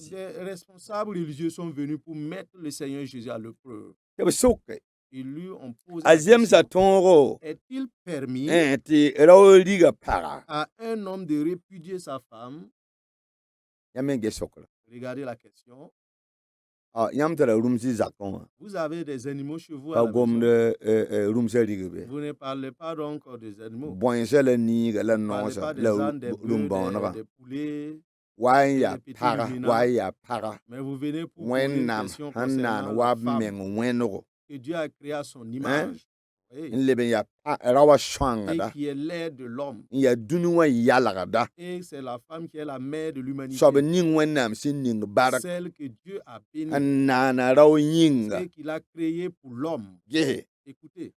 Des responsables religieux sont venus pour mettre le Seigneur Jésus à l'épreuve. Ils lui ont posé la question, est-il permis à un homme de répudier sa femme? Regardez la question. Vous avez des animaux chez vous à la maison. Vous ne parlez pas donc des animaux. Vous ne parlez pas des ânes, des bœufs, des poulets, des petits ruminants. Mais vous venez pour poser une question concernant la femme que Dieu a créée à son image. Et qui est l'air de l'homme. Et c'est la femme qui est la mère de l'humanité. Celle que Dieu a bénie. C'est qu'il a créé pour l'homme. Écoutez.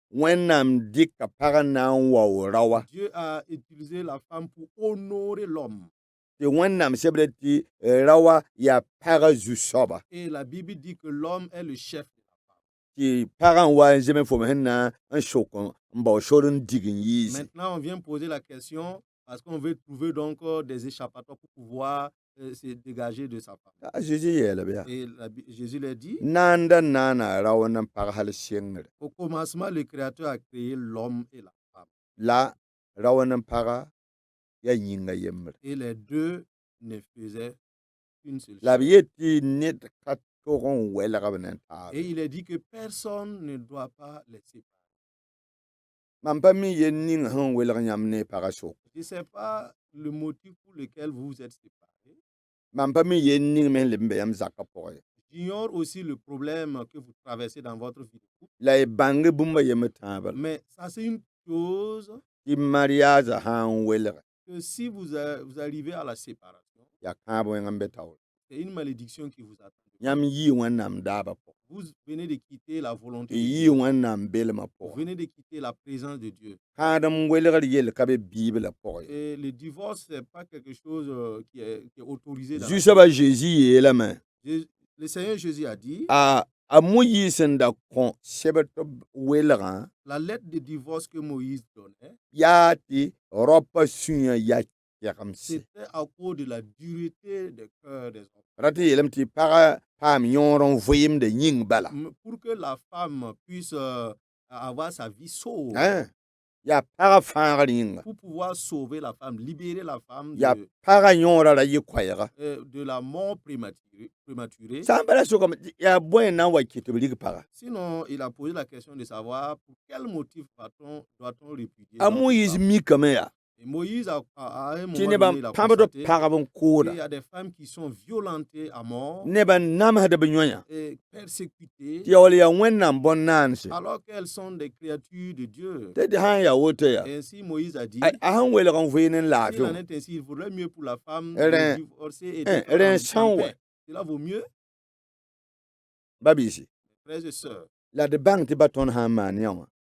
Dieu a utilisé la femme pour honorer l'homme. Et la Bible dit que l'homme est le chef. Maintenant, on vient poser la question parce qu'on veut trouver donc des échappatoires pour pouvoir se dégager de sa femme. Et Jésus l'a dit. Au commencement, le Créateur a créé l'homme et la femme. Et les deux ne faisaient qu'une seule chose. Et il est dit que personne ne doit pas les séparer. Je ne sais pas le motif pour lequel vous vous êtes séparés. J'ignore aussi le problème que vous traversez dans votre vie de couple. Mais ça, c'est une chose que si vous arrivez à la séparation, c'est une malédiction qui vous attend. Vous venez de quitter la volonté de Dieu. Vous venez de quitter la présence de Dieu. Et le divorce, ce n'est pas quelque chose qui est autorisé dans la main. Le Seigneur Jésus a dit, la lettre de divorce que Moïse donnait, c'était à cause de la dureté des cœurs des hommes. Pour que la femme puisse avoir sa vie sauve. Pour pouvoir sauver la femme, libérer la femme de la mort prématurée. Sinon, il a posé la question de savoir pour quel motif doit-on répudier. Et Moïse, à un moment donné, il a constaté qu'il y a des femmes qui sont violentées à mort et persécutées alors qu'elles sont des créatures de Dieu. Et ainsi, Moïse a dit, s'il en est ainsi, il vaudrait mieux pour la femme de divorcer et d'être en paix. Cela vaut mieux. Frères et sœurs,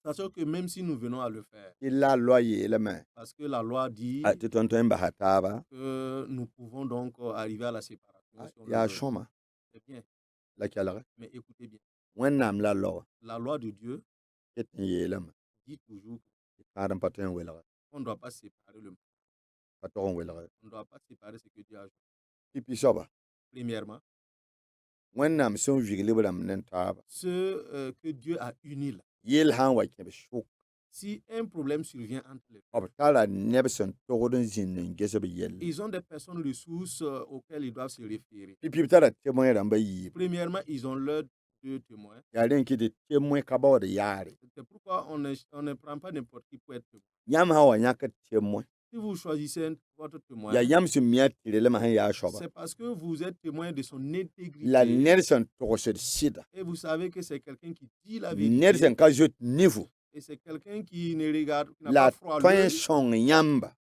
sachant que même si nous venons à le faire, parce que la loi dit que nous pouvons donc arriver à la séparation. C'est bien. Mais écoutez bien. La loi de Dieu dit toujours qu'on ne doit pas séparer le mal. On ne doit pas séparer ce que Dieu a fait. Premièrement, ce que Dieu a uni là. Si un problème survient entre les deux, ils ont des personnes ressources auxquelles ils doivent se référer. Premièrement, ils ont leurs deux témoins. C'est pourquoi on ne prend pas n'importe qui pour être témoin. Si vous choisissez votre témoin, c'est parce que vous êtes témoin de son intégrité. Et vous savez que c'est quelqu'un qui dit la vérité. Et c'est quelqu'un qui ne regarde, qui n'a pas froid à l'œil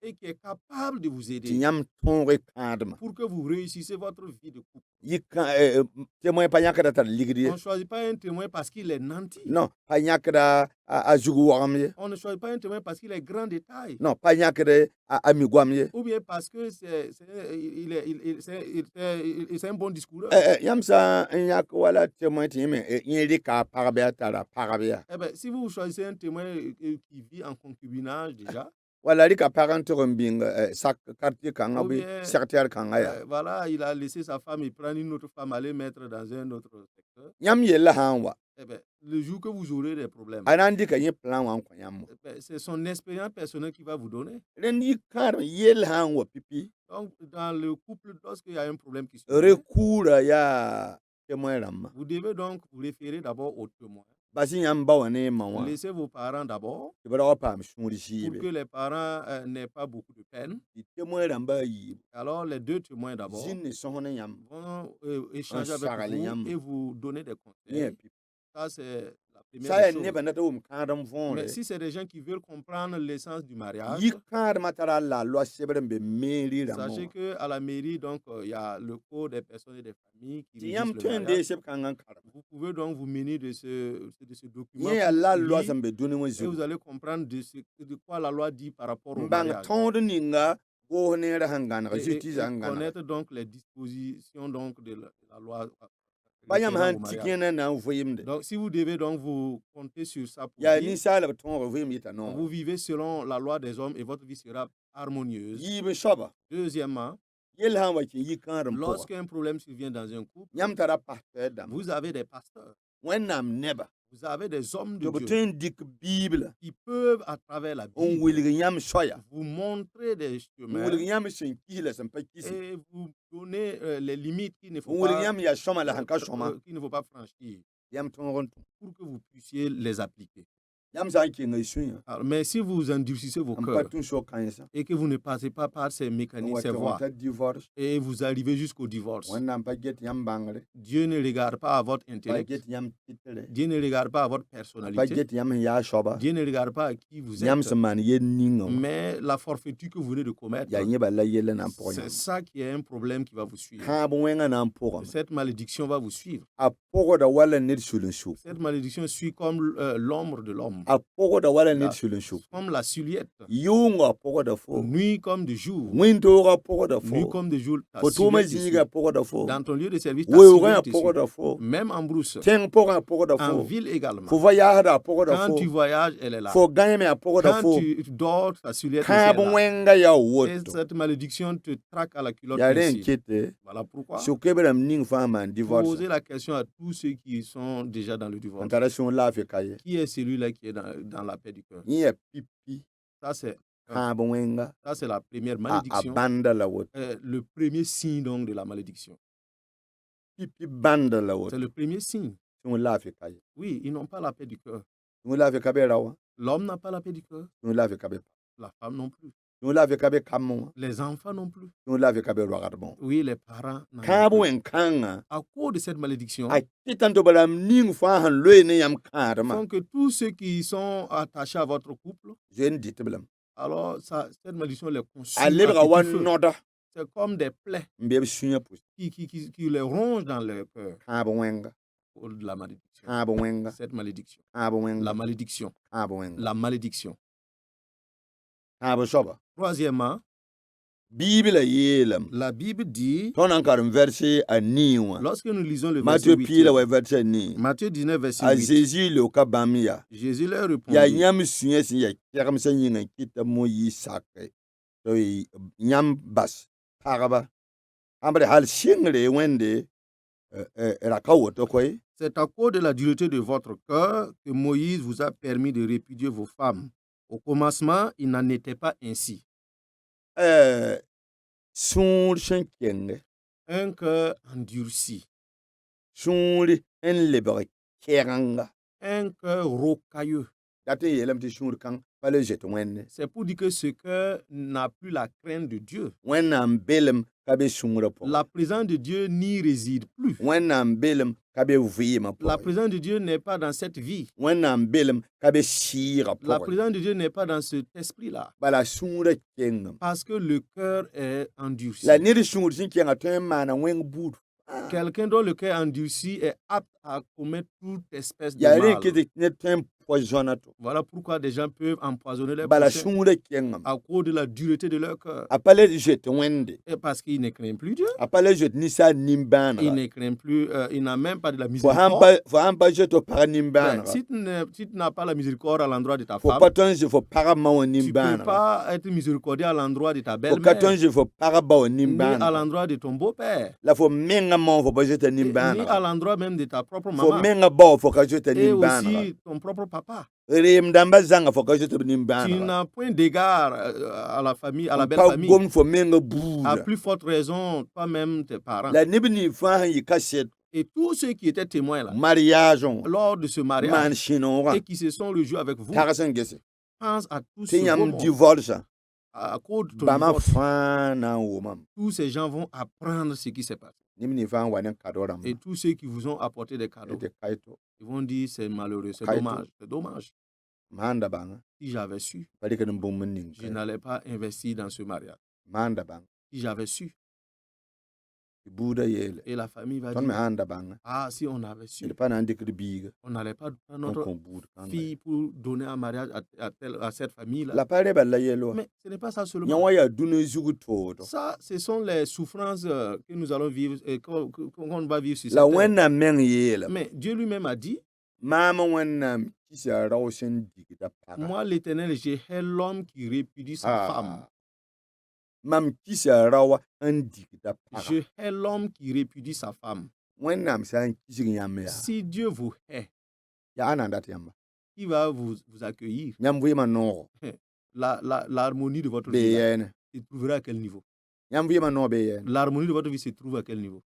et qui est capable de vous aider pour que vous réussissiez votre vie de couple. On ne choisit pas un témoin parce qu'il est nanti. Non, On ne choisit pas un témoin parce qu'il est grand de taille. Non, pas Ou bien parce que c'est un bon discoureur. Si vous choisissez un témoin qui vit en concubinage déjà, voilà, il a laissé sa femme et prendre une autre femme, aller mettre dans un autre secteur. Le jour que vous aurez des problèmes, c'est son expérience personnelle qui va vous donner. Donc, dans le couple, lorsqu'il y a un problème qui se passe, vous devez donc vous référer d'abord au témoin. Laissez vos parents d'abord pour que les parents n'aient pas beaucoup de peine. Alors, les deux témoins d'abord vont échanger avec vous et vous donner des conseils. Ça, c'est la première chose. Mais si c'est des gens qui veulent comprendre l'essence du mariage, sachez qu'à la mairie, donc, il y a le code des personnes et des familles qui régissent le mariage. Vous pouvez donc vous munir de ce document et vous allez comprendre de quoi la loi dit par rapport au mariage. Et connaître donc les dispositions donc, de la loi. Donc, si vous devez donc vous compter sur ça pour vivre, vous vivez selon la loi des hommes et votre vie sera harmonieuse. Deuxièmement, lorsqu'un problème survient dans un couple, vous avez des pasteurs. Vous avez des hommes de Dieu qui peuvent, à travers la Bible, vous montrer des chemins et vous donner les limites qu'il ne faut pas franchir pour que vous puissiez les appliquer. Alors, mais si vous endurcissez vos cœurs et que vous ne passez pas par ces mécanismes, ces voies, et vous arrivez jusqu'au divorce, Dieu ne regarde pas à votre intellect, Dieu ne regarde pas à votre personnalité, Dieu ne regarde pas à qui vous êtes, mais la forfaiture que vous venez de commettre. C'est ça qui est un problème qui va vous suivre. Cette malédiction va vous suivre. Cette malédiction suit comme l'ombre de l'homme. Comme la silhouette. Nuit comme de jour. Nuit comme de jour. Dans ton lieu de service, ta silhouette. Même en brousse. En ville également. Quand tu voyages, elle est là. Quand tu dors, ta silhouette est là. Et cette malédiction te traque à la culotte. Voilà pourquoi. Posez la question à tous ceux qui sont déjà dans le divorce. Qui est celui-là qui est dans la paix du cœur? Ça, c'est la première malédiction. Le premier signe donc de la malédiction. C'est le premier signe. Oui, ils n'ont pas la paix du cœur. L'homme n'a pas la paix du cœur. La femme non plus. Les enfants non plus. Oui, les parents non plus. À cause de cette malédiction, font que tous ceux qui sont attachés à votre couple, alors cette malédiction les consume. C'est comme des plaies qui les rongent dans leur cœur. De la malédiction. Cette malédiction. La malédiction. La malédiction. Troisièmement, la Bible dit, lorsque nous lisons le verset 8, Matthieu 19, verset 8, Jésus leur répondit, c'est à cause de la dureté de votre cœur que Moïse vous a permis de répudier vos femmes. Au commencement, il n'en était pas ainsi. Un cœur endurci. Un cœur rocailleux. C'est pour dire que ce cœur n'a plus la crainte de Dieu. La présence de Dieu n'y réside plus. La présence de Dieu n'est pas dans cette vie. La présence de Dieu n'est pas dans cet esprit-là. Parce que le cœur est endurci. Quelqu'un dont le cœur endurci est apte à commettre toute espèce de mal. Voilà pourquoi des gens peuvent empoisonner les prochains à cause de la dureté de leur cœur. Et parce qu'ils ne craignent plus Dieu. Ils ne craignent plus, ils n'ont même pas de la miséricorde. Si tu n'as pas la miséricorde à l'endroit de ta femme, tu ne peux pas être miséricordieux à l'endroit de ta belle-mère, ni à l'endroit de ton beau-père, ni à l'endroit même de ta propre maman, et aussi ton propre papa. Tu n'as point d'égard à la famille, à la belle famille. À plus forte raison, toi-même tes parents. Et tous ceux qui étaient témoins là, lors de ce mariage et qui se sont rejoués avec vous, pense à tous ce à cause de ton divorce. Tous ces gens vont apprendre ce qui s'est passé. Et tous ceux qui vous ont apporté des cadeaux, ils vont dire c'est malheureux, c'est dommage, c'est dommage. Si j'avais su, je n'allais pas investir dans ce mariage. Si j'avais su. Et la famille va dire, ah, si on avait su, on n'allait pas prendre notre fille pour donner un mariage à cette famille-là. Mais ce n'est pas ça seulement. Ça, ce sont les souffrances que nous allons vivre et qu'on va vivre sur cette terre. Mais Dieu lui-même a dit, moi, l'Éternel, j'ai l'homme qui répudie sa femme. Je hais l'homme qui répudie sa femme. Si Dieu vous hait, qui va vous accueillir? L'harmonie de votre vie se trouvera à quel niveau? L'harmonie de votre vie se trouve à quel niveau?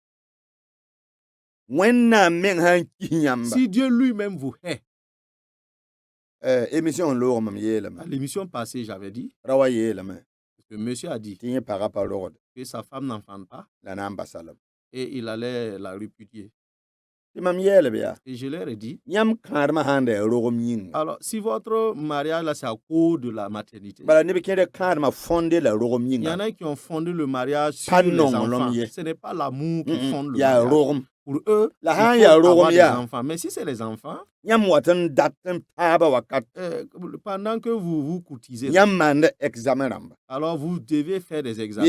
Si Dieu lui-même vous hait. À l'émission passée, j'avais dit que monsieur a dit que sa femme n'enfante pas et il allait la répudier. Et je leur ai dit, alors si votre mariage là c'est à cause de la maternité, il y en a qui ont fondé le mariage sur les enfants. Ce n'est pas l'amour qui fonde le mariage. Pour eux, il faut avoir des enfants. Mais si c'est les enfants, pendant que vous courtisez, alors vous devez faire des examens.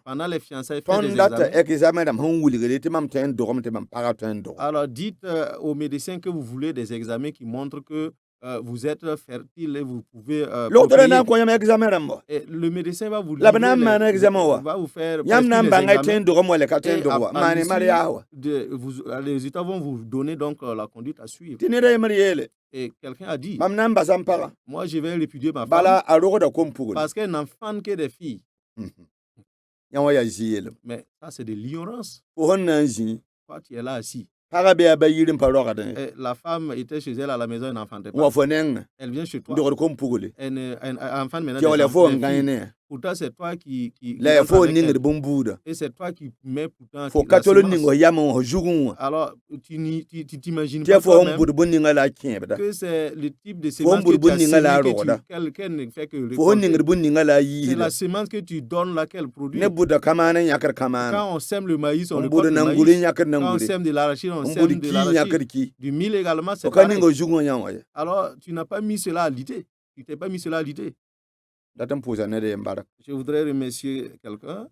Pendant les fiançailles, faire des examens. Alors dites aux médecins que vous voulez des examens qui montrent que vous êtes fertile et vous pouvez et le médecin va vous faire les résultats vont vous donner donc la conduite à suivre. Et quelqu'un a dit, moi je vais répudier ma femme parce qu'elle n'enfante que des filles. Mais ça c'est de l'ignorance. Toi tu es là assis. La femme était chez elle à la maison, elle n'enfantait pas. Elle vient chez toi. Elle enfante maintenant des filles. Pourtant, c'est toi qui et c'est toi qui mets pourtant la semence. Alors, tu t'imagines pas toi-même que c'est le type de semence que tu as sémé, qu'elle ne fait que récolter. C'est la semence que tu donnes là qu'elle produit. Quand on sème le maïs, on récolte le maïs. Quand on sème de l'arachide, on sème de l'arachide. Du mil également, c'est pareil. Alors, tu n'as pas mis cela à l'idée. Tu t'es pas mis cela à l'idée. Je voudrais remercier quelqu'un.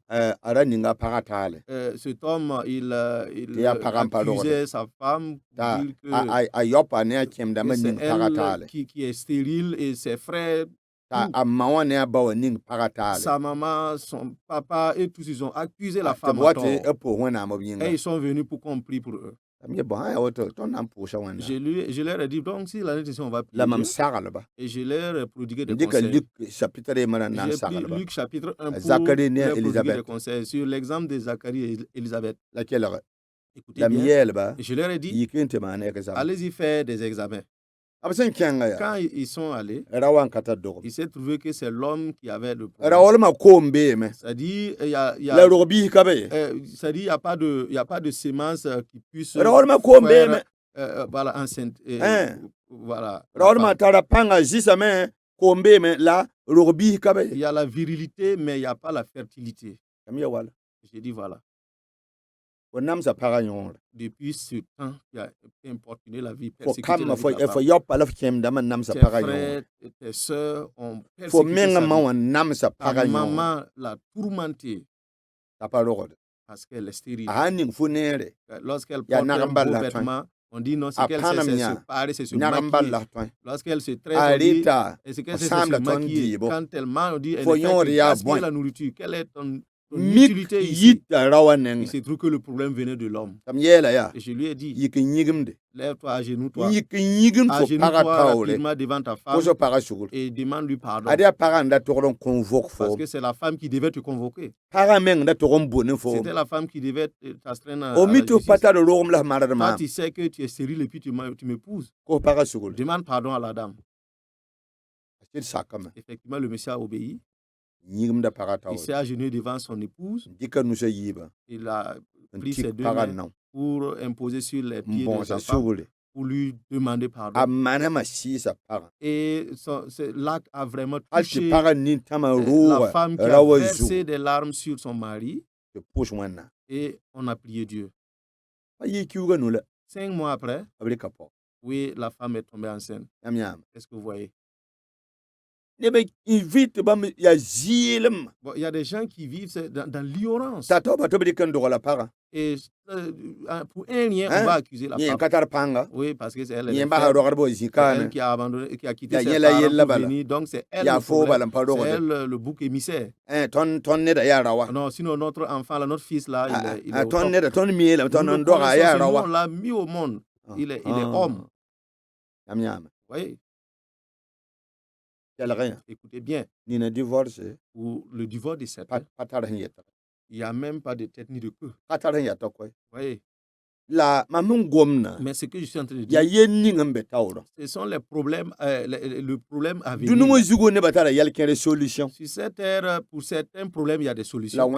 Cet homme, il accusait sa femme de dire que c'est elle qui est stérile et ses frères, sa maman, son papa et tous, ils ont accusé la femme à tort. Et ils sont venus pour qu'on prie pour eux. Je leur ai dit, donc si l'année prochaine on va prier, et je leur ai prodigué des conseils. J'ai pris Luc chapitre 1 pour leur prodiguer des conseils sur l'exemple de Zacharie et Élisabeth. Écoutez bien, je leur ai dit, allez-y faire des examens. Quand ils sont allés, il s'est trouvé que c'est l'homme qui avait le problème. C'est-à-dire, il n'y a pas de semence qui puisse faire enceinte. Voilà. Il y a la virilité, mais il n'y a pas la fertilité. J'ai dit voilà. Depuis ce temps qui a importuné la vie, persécuté la vie de tes frères et tes sœurs ont persécuté sa vie. Ta maman l'a tourmentée parce qu'elle est stérile. Lorsqu'elle porte un beau vêtement, on dit non, c'est qu'elle sait se parer, c'est se maquiller. Lorsqu'elle se tresse, on dit c'est qu'elle sait se maquiller. Quand elle mange, on dit elle ne fait que gaspiller la nourriture. Quelle est ton utilité ici? Il se trouve que le problème venait de l'homme. Et je lui ai dit, lève-toi, agenouille-toi rapidement devant ta femme et demande-lui pardon. Parce que c'est la femme qui devait te convoquer. C'était la femme qui devait t'astreindre à la justice. Toi, tu sais que tu es stérile et puis tu m'épouses. Demande pardon à la dame. Effectivement, le monsieur a obéi. Il s'est agenouillé devant son épouse. Il a pris ses deux mains pour imposer sur les pieds de sa femme, pour lui demander pardon. Et l'acte a vraiment touché la femme qui a versé des larmes sur son mari. Et on a prié Dieu. 5 mois après, oui, la femme est tombée enceinte. Est-ce que vous voyez? Bon, il y a des gens qui vivent dans l'ignorance. Et pour un lien, on va accuser la femme. Oui, parce que c'est elle qui a abandonné, qui a quitté ses parents pour venir. Donc c'est elle le problème. C'est elle le bouc émissaire. Non, sinon notre enfant, notre fils là, il est au top. Nous, on l'a mis au monde. Il est homme. Oui. Écoutez bien. Ou le divorce de certains. Il n'y a même pas de tête ni de queue. Oui. Mais ce que je suis en train de dire, ce sont les problèmes, le problème à venir. Sur cette terre, pour certains problèmes, il y a des solutions.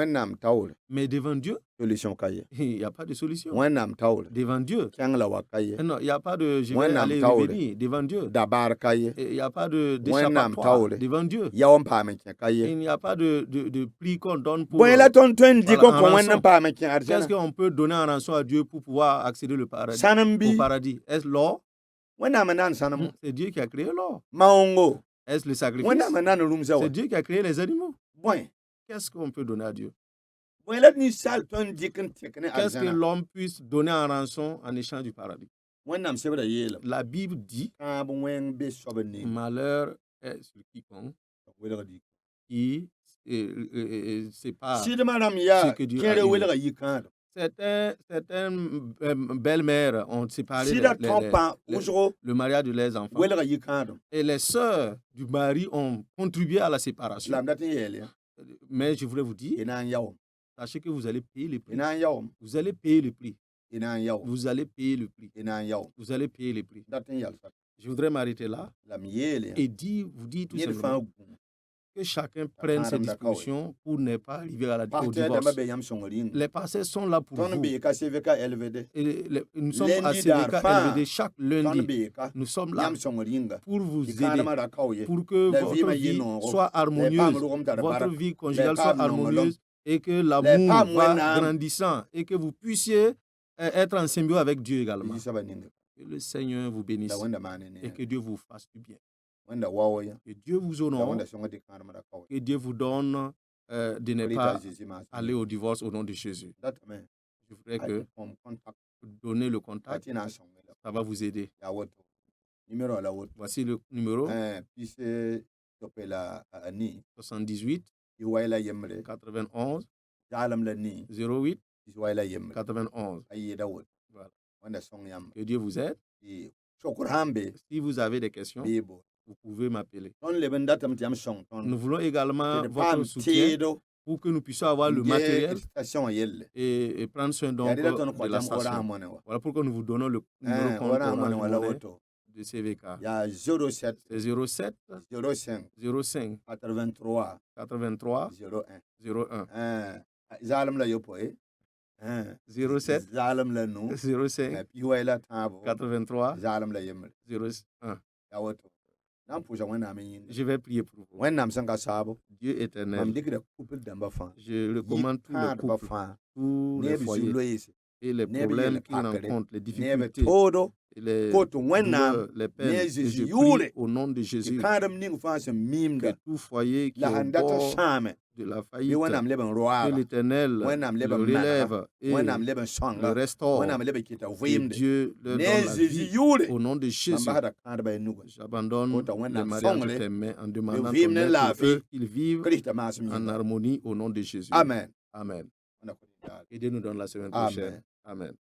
Mais devant Dieu, il n'y a pas de solution. Devant Dieu, non, il n'y a pas de je vais aller revenir. Devant Dieu, il n'y a pas d'échappatoire. Devant Dieu, il n'y a pas de prix qu'on donne pour qu'est-ce qu'on peut donner en rançon à Dieu pour pouvoir accéder au paradis. Est-ce l'or? C'est Dieu qui a créé l'or. Est-ce le sacrifice? C'est Dieu qui a créé les animaux. Qu'est-ce qu'on peut donner à Dieu? Qu'est-ce que l'homme puisse donner en rançon en échange du paradis? La Bible dit malheur est sur quiconque qui sépare ce que Dieu a dit. Certaines belles-mères ont séparé le mariage de leurs enfants. Et les sœurs du mari ont contribué à la séparation. Mais je voulais vous dire, sachez que vous allez payer le prix. Vous allez payer le prix. Vous allez payer le prix. Vous allez payer le prix. Je voudrais m'arrêter là et vous dire tout simplement que chacun prenne ses dispositions pour ne pas arriver au divorce. Les pasteurs sont là pour vous. Et nous sommes à CVK LVD chaque lundi. Nous sommes là pour vous aider, pour que votre vie soit harmonieuse, votre vie conjugale soit harmonieuse et que l'amour va grandissant et que vous puissiez être en symbiose avec Dieu également. Que le Seigneur vous bénisse et que Dieu vous fasse du bien. Que Dieu vous honore, que Dieu vous donne de ne pas aller au divorce au nom de Jésus. Je voudrais que vous donnez le contact, ça va vous aider. Voici le numéro 78 91 08 91. Voilà. Que Dieu vous aide. Si vous avez des questions, vous pouvez m'appeler. Nous voulons également votre soutien pour que nous puissions avoir le matériel et prendre soin donc de la station. Voilà pourquoi nous vous donnons le numéro de CVK. Il y a 07 05 83 01 07 05 83 01. Je vais prier pour vous. Dieu éternel, je recommande tout le couple, tous les foyers, et les problèmes qu'ils rencontrent, les difficultés, et les douleurs, les peines. Et je prie au nom de Jésus que tout foyer qui est au bord de la faillite, que l'Éternel le relève et le restaure, que Dieu leur donne la vie. Au nom de Jésus, j'abandonne le mariage de tes mains en demandant ton aide pour eux qu'ils vivent en harmonie au nom de Jésus. Amen. Amen. Et Dieu nous donne la semaine prochaine. Amen.